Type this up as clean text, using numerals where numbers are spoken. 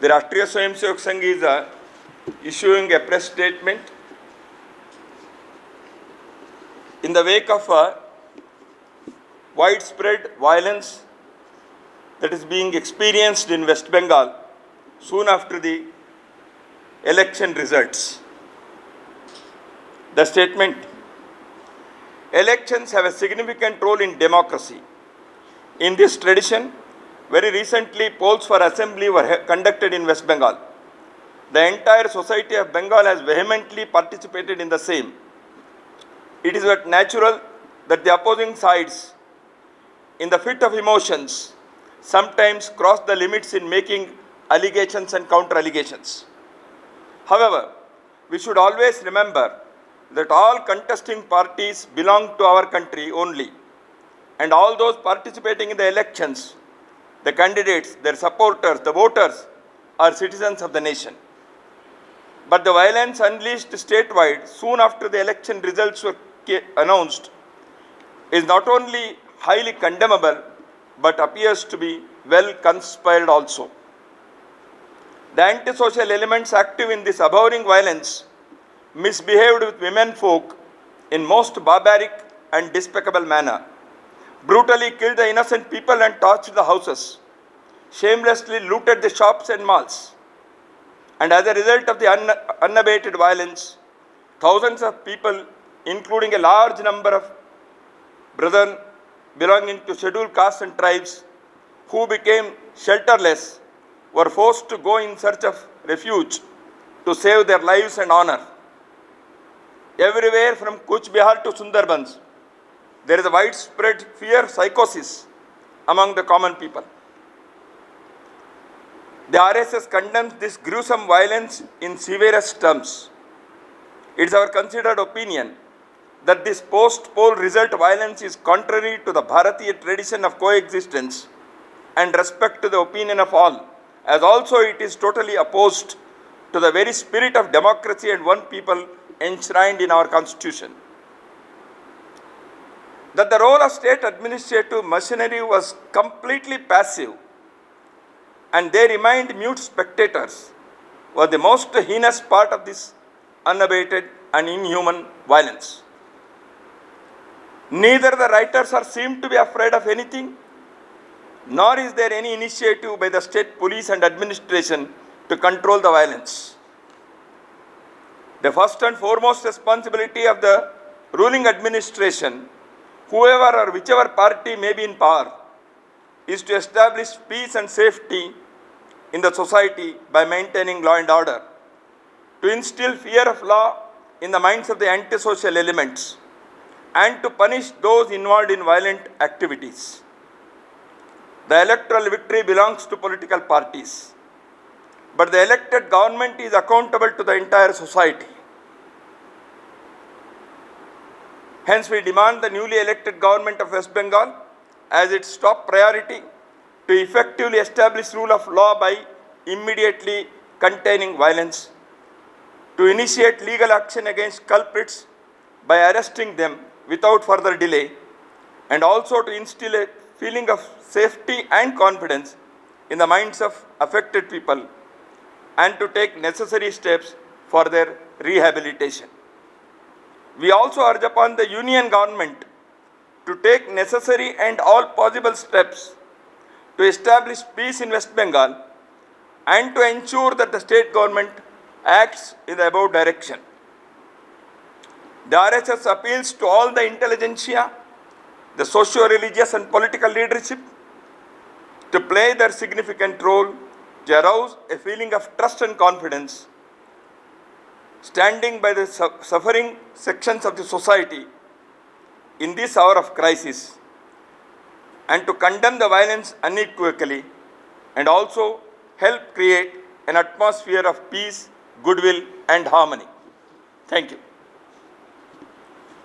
The Rashtriya Swayamsevak Sangh is issuing a press statement in the wake of widespread violence that is being experienced in West Bengal soon after the election results. The statement: elections have a significant role in democracy. In this tradition, very recently polls for assembly were conducted in West Bengal. The entire society of Bengal has vehemently participated in the same. It is but natural that the opposing sides, in the fit of emotions, sometimes cross the limits in making allegations and counter-allegations. However, we should always remember that all contesting parties belong to our country only, and all those participating in the elections, the candidates, their supporters, the voters, are citizens of the nation. But the violence unleashed statewide soon after the election results were announced is not only highly condemnable, but appears to be well conspired also. The antisocial elements active in this abhorring violence misbehaved with women folk in most barbaric and despicable manner, brutally killed the innocent people and torched the houses, shamelessly looted the shops and malls. And as a result of the unabated violence, thousands of people, including a large number of brethren belonging to scheduled castes and tribes who became shelterless, were forced to go in search of refuge to save their lives and honor. Everywhere from Kuch Bihar to Sundarbans, there is a widespread fear psychosis among the common people. The RSS condemns this gruesome violence in severest terms. It is our considered opinion that this post-poll result violence is contrary to the Bharatiya tradition of coexistence and respect to the opinion of all, as also it is totally opposed to the very spirit of democracy and one people enshrined in our constitution. That the role of state administrative machinery was completely passive and they remained mute spectators was the most heinous part of this unabated and inhuman violence. Neither the writers are seem to be afraid of anything, nor is there any initiative by the state police and administration to control the violence. The first and foremost responsibility of the ruling administration, whoever or whichever party may be in power, is to establish peace and safety in the society by maintaining law and order, to instill fear of law in the minds of the antisocial elements, and to punish those involved in violent activities. The electoral victory belongs to political parties, but the elected government is accountable to the entire society. Hence, we demand the newly elected government of West Bengal as its top priority to effectively establish rule of law by immediately containing violence, to initiate legal action against culprits by arresting them without further delay, and also to instill a feeling of safety and confidence in the minds of affected people, and to take necessary steps for their rehabilitation. We also urge upon the union government to take necessary and all possible steps to establish peace in West Bengal and to ensure that the state government acts in the above direction. The RSS appeals to all the intelligentsia, the socio-religious and political leadership to play their significant role to arouse a feeling of trust and confidence, standing by the suffering sections of the society in this hour of crisis, and to condemn the violence unequivocally and also help create an atmosphere of peace, goodwill and harmony. Thank you.